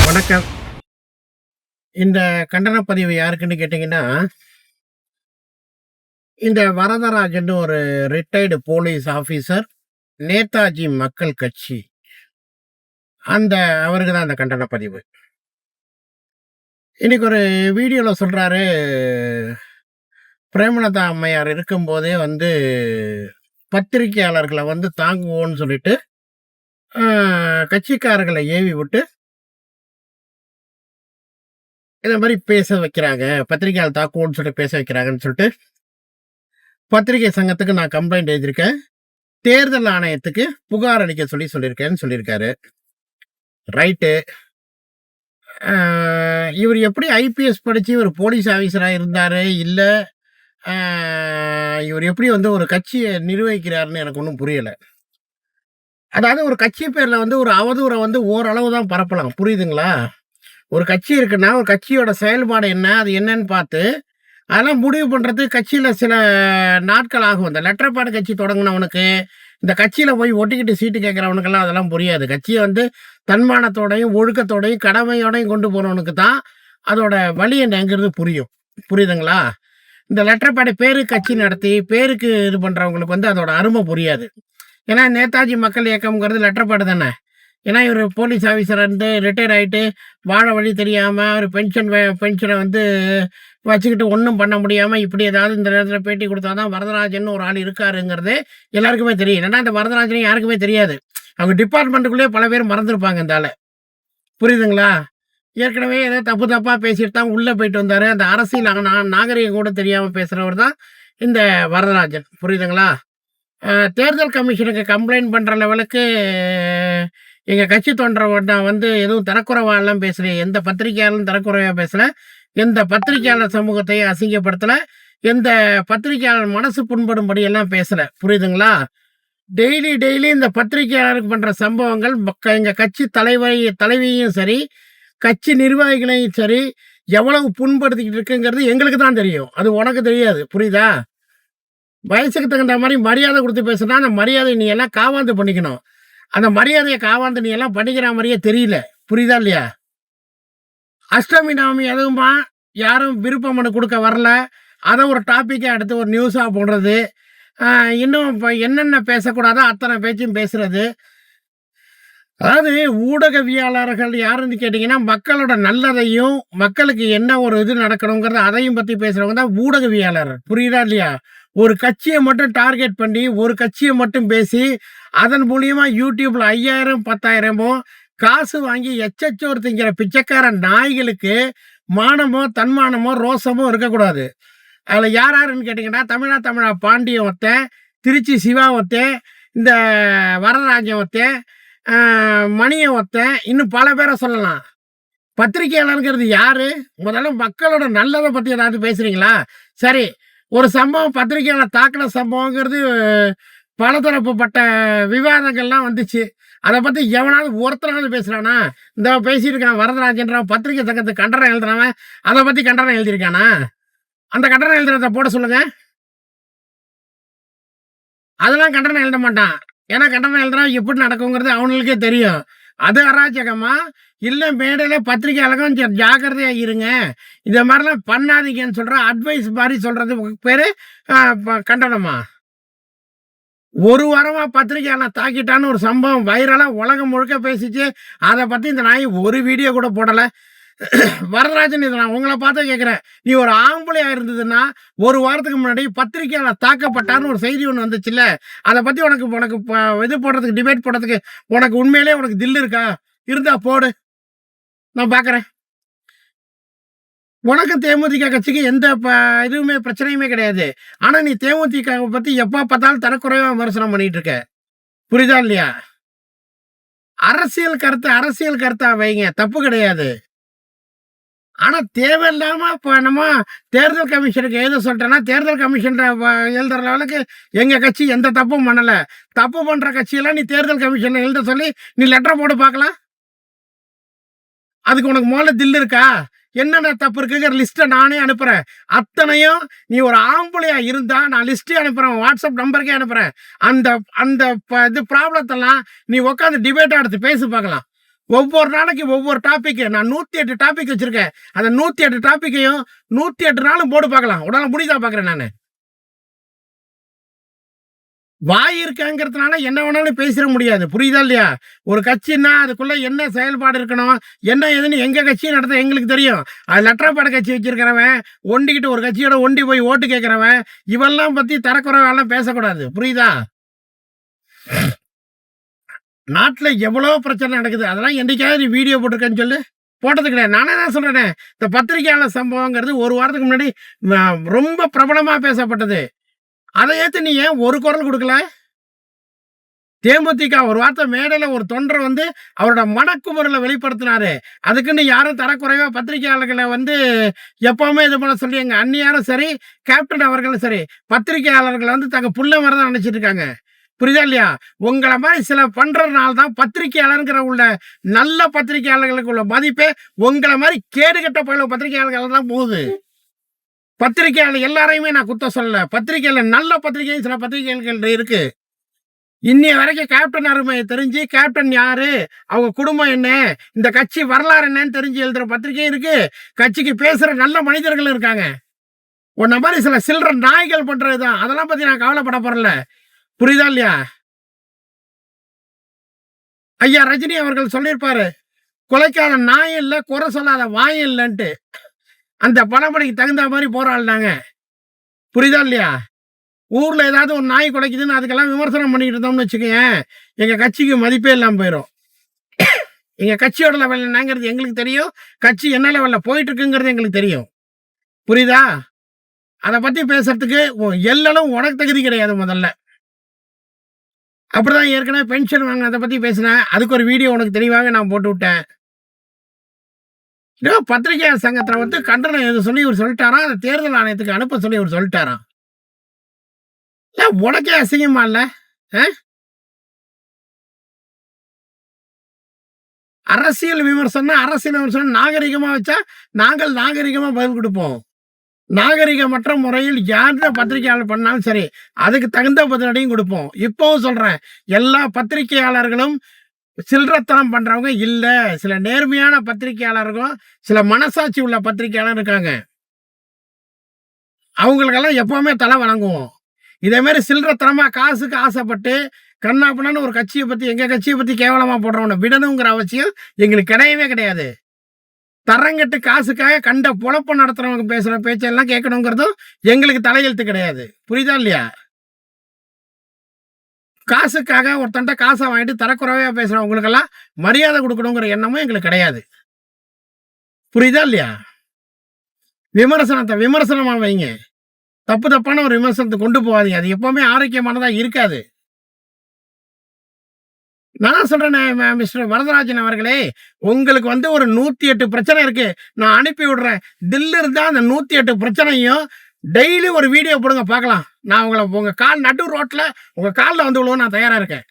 வணக்கம். இந்த கண்டன பதிவு யாருக்குன்னு கேட்டீங்கன்னா, இந்த வரதராஜன்னு ஒரு ரிட்டயர்டு போலீஸ் ஆஃபீசர், நேதாஜி மக்கள் கட்சி. அந்த அவருக்கு தான் அந்த கண்டன பதிவு. இன்னைக்கு ஒரு வீடியோல சொல்றாரு, பிரேமலதா அம்மையார் இருக்கும்போதே பத்திரிக்கையாளர்கள தாங்குவோன்னு சொல்லிட்டு, அ கட்சிக்காரர்கள ஏவி விட்டு, இந்த மாரி பேச வைக்கிறாங்க. பத்திரிக்கையாளர் தாக்குவோன்னு சொல்லிட்டு பேச வைக்கிறாங்கன்னு சொல்லிட்டு, பத்திரிகை சங்கத்துக்கு நான் கம்ப்ளைண்ட் எழுதியிருக்கேன். தேர்தல் ஆணையத்துக்கு புகார் அளிக்க சொல்லியிருக்கேன்னு சொல்லியிருக்காரு. ரைட்டு. அ இவரு எப்படி ஐபிஎஸ் படிச்சு இவரு போலீஸ் ஆஃபீஸரா இருந்தாரு? இல்ல அ இவரு எப்படி ஒரு கட்சிய நிர்வகிக்கிறாருன்னு எனக்கு ஒண்ணும் புரியல. அதாவது ஒரு கட்சி பேர்ல ஒரு அவதூற ஓரளவு தான் பரப்பலாம். புரியுதுங்களா? ஒரு கட்சி இருக்குன்னா, ஒரு கட்சியோட செயல்பாடு என்ன? அது என்னன்னு பார்த்து, அதெல்லாம் முடிவு பண்றதுக்கு கட்சியில சில நாட்கள் ஆகும். இந்த லெட்டர் பேட் கட்சி தொடங்குனவனுக்கு, இந்த கட்சியில போய் ஒட்டிக்கிட்டு சீட்டு கேட்கிறவனுக்கெல்லாம் அதெல்லாம் புரியாது. கட்சிய தன்மானத்தோடையும், ஒழுக்கத்தோடையும், கடமையோடையும் கொண்டு போனவனுக்கு தான் அதோட வலி என்னங்கிறது புரியும். புரியுதுங்களா? இந்த லெட்டர் பேட் பேருக்கு கட்சி நடத்தி, பேருக்கு இது பண்றவங்களுக்கு அதோட அரும புரியாது. ஏன்னா, நேதாஜி மக்கள் இயக்கம்ங்கிறது லெட்டர் பேட் தானே. ஏன்னா, இவரு போலீஸ் ஆஃபீஸரா இருந்து ரிட்டயர் ஆயிட்டு, வாழ வழி தெரியாம, ஒரு பென்ஷன வச்சுக்கிட்டு ஒண்ணும் பண்ண முடியாம, இப்படி ஏதாவது இந்த நேரத்தில பேட்டி குடுத்தா தான் வரதராஜன்னு ஒரு ஆள் இருக்காருங்கிறது எல்லாருக்குமே தெரியும். இல்லன்னா இந்த வரதராஜன யாருக்குமே தெரியாது. அவங்க டிபார்ட்மெண்ட்டுக்குள்ளேயே பல பேர் மறந்திருப்பாங்க இந்த ஆள. புரியுதுங்களா? ஏற்கனவே ஏதோ தப்பு தப்பா பேசிட்டு தான் உள்ள போயிட்டு வந்தாரு. அந்த அரசியல் நாகரீகம் கூட தெரியாம பேசுறவர் தான் இந்த வரதராஜன். புரியுதுங்களா? தேர்தல் கமிஷனுக்கு கம்ப்ளைண்ட் பண்ற லெவலுக்கு எங்க கட்சி தொண்டர் நான் எதுவும் தரக்குறைவாலாம் பேசல. எந்த பத்திரிக்கையாளரும் தரக்குறைவா பேசல. எந்த பத்திரிக்கையாளர் சமூகத்தையும் அசிங்கப்படுத்தல. எந்த பத்திரிக்கையாளர் மனசு புண்படும்படி எல்லாம் பேசல. புரியுதுங்களா? டெய்லி இந்த பத்திரிக்கையாளருக்கு பண்ற சம்பவங்கள் எங்க கட்சி தலைவியையும் சரி, கட்சி நிர்வாகிகளையும் சரி, எவ்வளவு புண்படுத்திக்கிட்டு இருக்குங்கிறது எங்களுக்கு தான் தெரியும். அது உனக்கு தெரியாது. புரியுதா? வயசுக்கு தகுந்த மாரி மரியாதை குடுத்து பேசுனா, அந்த மரியாதைய நீ எல்லாம் காவாந்து பண்ணிக்கணும். அந்த மரியாதைய காவாந்து நீ எல்லாம் பண்ணிக்கிற மாரியே தெரியல. புரியுதா இல்லையா? அஷ்டமி நவமி அதுவுமா யாரும் விருப்ப மனு குடுக்க வரல. அத ஒரு டாபிக்கா எடுத்து ஒரு நியூஸா போடுறது. இன்னும் இப்ப என்னென்ன பேசக்கூடாதோ அத்தன பேச்சும் பேசுறது. அதாவது ஊடகவியலாளர்கள் யாருன்னு கேட்டீங்கன்னா, மக்களோட நல்லதையும், மக்களுக்கு என்ன ஒரு இது நடக்கணுங்கிறத அதையும் பத்தி பேசுறவங்க தான் ஊடகவியலாளர். புரியுதா இல்லையா? ஒரு கட்சிய மட்டும் டார்கெட் பண்ணி, ஒரு கட்சிய மட்டும் பேசி, அதன் மூலியமா YouTubeல 5000, 10,000மோ காசு வாங்கி எச்சச்சோறு திங்கிற பிச்சைக்கார நாய்களுக்கு மானமோ, தன்மானமோ, ரோசமோ இருக்கக்கூடாது. அதுல யார் யாருன்னு கேட்டீங்கன்னா, தமிழா பாண்டியன் ஒருத்தன், திருச்சி சிவா ஒருத்தன், இந்த வரதராஜன் ஒருத்தன், மணியன் ஒருத்தன், இன்னும் பல பேர சொல்லலாம். பத்திரிக்கையாளர்ங்கிறது யாரு? முதல்ல மக்களோட நல்லத பத்தி ஏதாவது பேசுறீங்களா? சரி, ஒரு சம்பவம் பத்திரிக்கையாளர் தாக்குன சம்பவங்கிறது பலதரப்பட்ட விவாதங்கள்லாம் வந்துச்சு. அத பத்தி எவனாவது ஒருத்தனாவது பேசுறானா? இந்தா பேசிட்டு இருக்கான் வரதராஜன்றவன் பத்திரிக்கை சங்கத்துக்கு கண்டனம் எழுதுனவன், அத பத்தி கண்டனம் எழுதியிருக்கானா? அந்த கண்டனம் எழுதுனத போட சொல்லுங்க. அதெல்லாம் கண்டனம் எழுத மாட்டான். ஏன்னா கண்டனம் எழுதுனா எப்படி நடக்குங்கிறது அவனுங்களுக்கே தெரியும். அது அராஜகமா? இல்ல மேடையில பத்திரிக்கையாளர்கள் கொஞ்சம் ஜாக்கிரதையா இருங்க. இத மாரிலாம் பண்ணாதீங்கன்னு சொல்ற அட்வைஸ் மாரி சொல்றது பேரு கண்டனமா? ஒரு வாரமா பத்திரிக்கையாளர் தாக்கிட்டான்னு ஒரு சம்பவம் வைரலா உலகம் முழுக்க பேசிச்சு. அத பத்தி இந்த நாய் ஒரு வீடியோ கூட போடல. வரதராஜன் இத நான் உங்கள பார்த்து கேட்கிறேன். நீ ஒரு ஆம்பளையா இருந்ததுன்னா, ஒரு வாரத்துக்கு முன்னாடி பத்திரிக்கையாளர் தாக்கப்பட்டார்ன்னு ஒரு செய்தி ஒண்ணு வந்துச்சுல்ல. அத பத்தி உனக்கு உனக்கு இது போடுறதுக்கு டிபேட் போடுறதுக்கு உனக்கு உண்மையிலேயே உனக்கு தில் இருக்கா? இருந்தா போடு. நான் பார்க்குறேன். உனக்கும் தேமுதிக கட்சிக்கு எந்த இதுவுமே பிரச்சனையுமே கிடையாது. ஆனா நீ தேமுதிகவ பத்தி எப்ப பார்த்தாலும் தரக்குறைவா விமர்சனம் பண்ணிட்டு இருக்க. புரியுதா இல்லையா? அரசியல் கருத்தா வைங்க. தப்பு கிடையாது. ஆனா தேவையில்லாம இப்ப என்னமோ தேர்தல் கமிஷனுக்கு எழுத சொல்ட்டேன்னா, தேர்தல் கமிஷன்ட எழுதுற லெவலுக்கு எங்க கட்சி எந்த தப்பும் பண்ணல. தப்பு பண்ற கட்சியெல்லாம் நீ தேர்தல் கமிஷன்ல எழுத சொல்லி நீ லெட்டர் போடு பார்க்கலாம். அதுக்கு உனக்கு முதல்ல தில் இருக்கா? என்னென்ன தப்பு இருக்குங்கிற லிஸ்ட்ட நானே அனுப்புறேன். அத்தனையும் நீ ஒரு ஆம்பளையா இருந்தா நான் லிஸ்ட்டே அனுப்புறேன். வாட்ஸ்அப் நம்பருக்கே அனுப்புறேன். அந்த அந்த இது ப்ராப்ளத்தெல்லாம் நீ உட்காந்து டிபேட்டா எடுத்து பேசி பார்க்கலாம். ஒவ்வொரு நாளைக்கு ஒவ்வொரு டாபிக். நான் 108 டாபிக் வச்சிருக்கேன். அந்த 108 டாபிக்கையும் 108 நாளும் போட்டு பார்க்கலாம். உன்னால முடியுதா பார்க்குறேன் நானு. வாய் இருக்கங்கிறதுனால என்ன வேணாலும் பேசிற முடியாது. புரியுதா இல்லையா? ஒரு கட்சின்னா அதுக்குள்ள என்ன செயல்பாடு இருக்கணும், என்ன ஏதுன்னு எங்க கட்சி நடத்த எங்களுக்கு தெரியும். அது லெட்டர் பேட் கட்சி வச்சிருக்கிறவன், ஒண்டிக்கிட்டு ஒரு கட்சியோட ஒண்டி போய் ஓட்டு கேட்கிறவன், இவெல்லாம் பத்தி தரக்குறைவாலாம் பேசக்கூடாது. புரியுதா? நாட்டுல எவ்வளோ பிரச்சனை நடக்குது. அதெல்லாம் என்னைக்காவது நீ வீடியோ போட்டிருக்கேன்னு சொல்லு. போட்டது கிடையாது. நானே தான் சொல்றேனே, இந்த பத்திரிக்கையாளர் சம்பவங்கிறது ஒரு வாரத்துக்கு முன்னாடி ரொம்ப பிரபலமா பேசப்பட்டது. அதை ஏத்து நீ ஏன் ஒரு குரல் கொடுக்கல? தேமுதிக ஒரு வார்த்தை மேடையில ஒரு தொண்டர் வந்து அவரோட மனக்குமுறல வெளிப்படுத்தினாரு. அதுக்குன்னு யாரும் தரக்குறைவா பத்திரிகையாளர்களை வந்து எப்பவுமே இது பண்ண சொல்லி எங்க அண்ணியாரும் சரி, கேப்டன் அவர்களும் சரி, பத்திரிகையாளர்களை வந்து தங்க புள்ள மாதிரி தான் நினைச்சிட்டு இருக்காங்க. புரியுதா இல்லையா? உங்கள மாதிரி சில பண்றதுனால தான் பத்திரிகையாளர்ங்கிற உள்ள நல்ல பத்திரிகையாளர்களுக்கு உள்ள மதிப்பே உங்கள மாதிரி கேடுகட்ட பல பத்திரிகையாளர்கள் தான் போகுது. பத்திரிகையாளர் எல்லாரையுமே நான் குத்தம் சொல்லல. பத்திரிகையில நல்ல பத்திரிகையும் சில பத்திரிகைகள் இருக்கு. இன்னைய வரைக்கும் கேப்டன் அருமையை தெரிஞ்சு, கேப்டன் யாரு, அவங்க குடும்பம் என்ன, இந்த கட்சி வரலாறு என்னன்னு தெரிஞ்சு எழுதுற பத்திரிகையும் இருக்கு. கட்சிக்கு பேசுற நல்ல மனிதர்களும் இருக்காங்க. உன்ன மாதிரி சில சில்லற நாய்கள் பண்றதுதான். அதெல்லாம் பத்தி நான் கவலைப்பட போறல. புரியுதா இல்லையா? ஐயா ரஜினி அவர்கள் சொல்லியிருப்பாரு, குலைக்காத நாயும் இல்ல, குறை சொல்லாத வாயும் இல்லன்ட்டு. அந்த பணப்படிக்கு தகுந்த மாதிரி போராடினாங்க. புரியுதா இல்லையா? ஊர்ல ஏதாவது ஒரு நாய் குலைக்குதுன்னு அதுக்கெல்லாம் விமர்சனம் பண்ணிட்டு இருந்தோம்னு வச்சுக்கோயேன், எங்க கட்சிக்கு மதிப்பே இல்லாம போயிடும். எங்க கட்சியோட லெவல் என்னங்கிறது எங்களுக்கு தெரியும். கட்சி என்ன லெவல்ல போயிட்டு இருக்குங்கிறது எங்களுக்கு தெரியும். புரியுதா? அதை பத்தி பேசுறதுக்கு எல்லளவும் உனக்கு தகுதி கிடையாது முதல்ல. அப்படிதான் ஏற்கனவே பென்ஷன் வாங்கினதை பத்தி பேசினேன். அதுக்கு ஒரு வீடியோ உனக்கு தெளிவாக நான் போட்டு விட்டேன். பத்திரிகையாளர் சங்கத்துல வந்து கண்டனம் எது சொல்லி இவர் சொல்லிட்டாராம். அந்த தேர்தல் ஆணையத்துக்கு அனுப்ப சொல்லி இவர் சொல்லிட்டாராம். உனக்கே அசிங்கமா இல்ல? அரசியல் விமர்சனம் நாகரிகமா வச்சா நாங்கள் நாகரிகமா பதில் கொடுப்போம். நாகரிகமற்ற முறையில் யார் பத்திரிகையாளர் பண்ணாலும் சரி, அதுக்கு தகுந்த பதிலடியும் கொடுப்போம். இப்பவும் சொல்றேன், எல்லா பத்திரிகையாளர்களும் சில்லறத்தனம் பண்றவங்க இல்ல. சில நேர்மையான பத்திரிகையாளர்களும் சில மனசாட்சி உள்ள பத்திரிகையாளர் இருக்காங்க. அவங்களுக்கெல்லாம் எப்பவுமே தலை வணங்குவோம். இதே மாதிரி சில்லறத்தனமா காசுக்கு ஆசைப்பட்டு கண்ணாப்பின்னு ஒரு கட்சியை பத்தி எங்க கட்சியை பத்தி கேவலமா போடுறவனை விடணுங்கிற அவசியம் எங்களுக்கு கிடையவே கிடையாது. தரங்கட்டு காசுக்காக கண்ட பொழப்ப நடத்துறவங்க பேசுற பேச்செல்லாம் கேட்கணுங்கிறதும் எங்களுக்கு தலையெழுத்து கிடையாது. புரியுதா இல்லையா? காசுக்காக ஒருத்தன்ட்ட காசை வாங்கிட்டு தரக்குறைவா பேசுறவங்களுக்கெல்லாம் மரியாதை கொடுக்கணுங்கிற எண்ணமும் எங்களுக்கு கிடையாது. புரியுதா இல்லையா? விமர்சனத்தை விமர்சனமா வைங்க. தப்பு தப்பான ஒரு விமர்சனத்தை கொண்டு போகாதீங்க. அது எப்பவுமே ஆரோக்கியமானதா இருக்காது. நான் சொல்றேனே மிஸ்டர் வரதராஜன் அவர்களே, உங்களுக்கு வந்து ஒரு 108 பிரச்சனை இருக்கு. நான் அனுப்பி விடுறேன். தில்லு இருந்தா அந்த 108 பிரச்சனையும் டெய்லி ஒரு வீடியோ போடுங்க பார்க்கலாம். நான் உங்க கால் நடு ரோட்ல உங்க கால்ல வந்து விழுவ நான் தயாரா இருக்கேன்.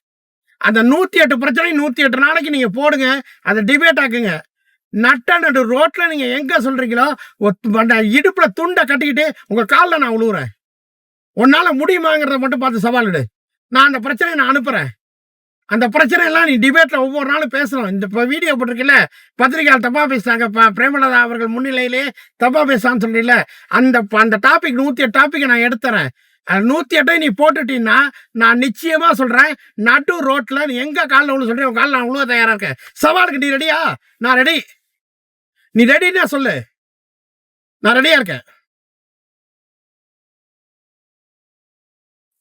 அந்த 108 பிரச்சனை 108 நாளைக்கு நீங்க போடுங்க. அதை டிபேட் ஆக்குங்க. நடு ரோட்ல நீங்க எங்க சொல்றீங்களோ இடுப்புல துண்டை கட்டிக்கிட்டு உங்க காலில் நான் விழுவுறேன். உன்னால முடியுமாங்கிறத மட்டும் பார்த்து சவால் நான் அந்த பிரச்சனையை நான் அனுப்புறேன். அந்த பிரச்சனை எல்லாம் நீ டிபேட்ல ஒவ்வொரு நாளும் பேசணும். இந்த வீடியோ போட்டிருக்கல, பத்திரிகையாளர் தப்பா பேசுறாங்க, பிரேமலதா அவர்கள் முன்னிலையிலே தப்பா பேசான்னு சொல்றீங்கள, அந்த டாபிக் 108 டாபிக் நான் எடுத்துறேன். 108 நீ போட்டுட்டீங்கன்னா நான் நிச்சயமா சொல்றேன், நடு ரோட்ல நீ எங்க காலில் விழு சொல்றேன், உன் காலில் நான் விழுவ தயாரா இருக்கேன். சவாலுக்கு நீ ரெடியா? நான் ரெடி. நீ ரெடின்னா சொல்லு, நான் ரெடியா இருக்கேன்.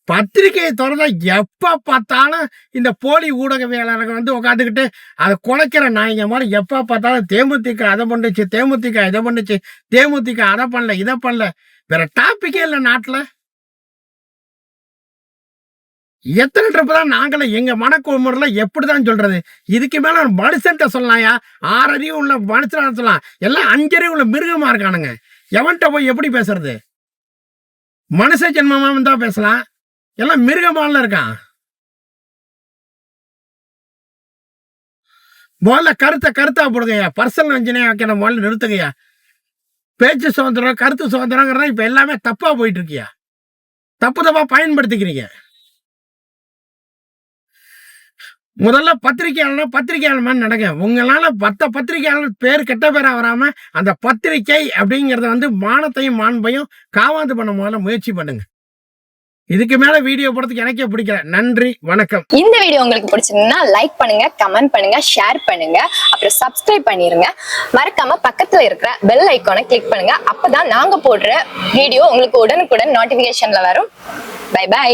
பத்திரிகையை திறந்தா எப்ப பார்த்தாலும் இந்த போலி ஊடகவியலாளர்கள் வந்து உட்காந்துக்கிட்டு அதை குலைக்கிற நாய்ங்க மாதிரி எப்ப பார்த்தாலும் தேமுதிக அதை பண்ணுச்சு, தேமுதிக இதை பண்ணுச்சு, தேமுதிக அதை பண்ணல, இதை பண்ணல. வேற டாபிக்கே இல்லை நாட்டுல. எத்தனை ட்ரிப் தான் நாங்களும் எங்க மனக்குமுறையில எப்படிதான் சொல்றது? இதுக்கு மேல ஒரு மனுஷன்ட்ட சொல்லலாம்யா. 6 அறிவு உள்ள மனுஷனா சொல்லலாம். எல்லாம் 5 அறிவு உள்ள மிருகமா இருக்கானுங்க. எவன்கிட்ட போய் எப்படி பேசுறது? மனுஷ ஜென்மமா தான் பேசலாம். எல்லாம் மிருகமால இருக்கான். முதல்ல கருத்தா போடுங்கய்யா. பர்சனல் வஞ்சனையா வைக்கிற முதல்ல நிறுத்துங்கய்யா. பேச்சு சுதந்திரம், கருத்து சுதந்திரங்கிறதா இப்ப எல்லாமே தப்பா போயிட்டு இருக்கியா. தப்பா பயன்படுத்திக்கிறீங்க. முதல்ல பத்திரிகையாளர் மாதிரி நடங்க. உங்களால மத்த பத்திரிகையாளர் பேர் கெட்ட பேரா வராம அந்த பத்திரிகை அப்படிங்கறத வந்து மானத்தையும் மாண்பையும் காவாந்து பண்ண முதல்ல முயற்சி பண்ணுங்க. இதுக்கு மேல வீடியோ போடுறதுக்கு எனக்கே பிடிக்கல. நன்றி, வணக்கம். இந்த வீடியோ உங்களுக்கு பிடிச்சிருந்தா லைக் பண்ணுங்க, கமெண்ட் பண்ணுங்க, ஷேர் பண்ணுங்க, அப்புறம் சப்ஸ்கிரைப் பண்ணிருங்க. மறக்காம பக்கத்துல இருக்கிற பெல் ஐகானை கிளிக் பண்ணுங்க. அப்பதான் நாங்க போடுற வீடியோ உங்களுக்கு உடனுக்குடன் நோட்டிபிகேஷன்ல வரும். Bye by.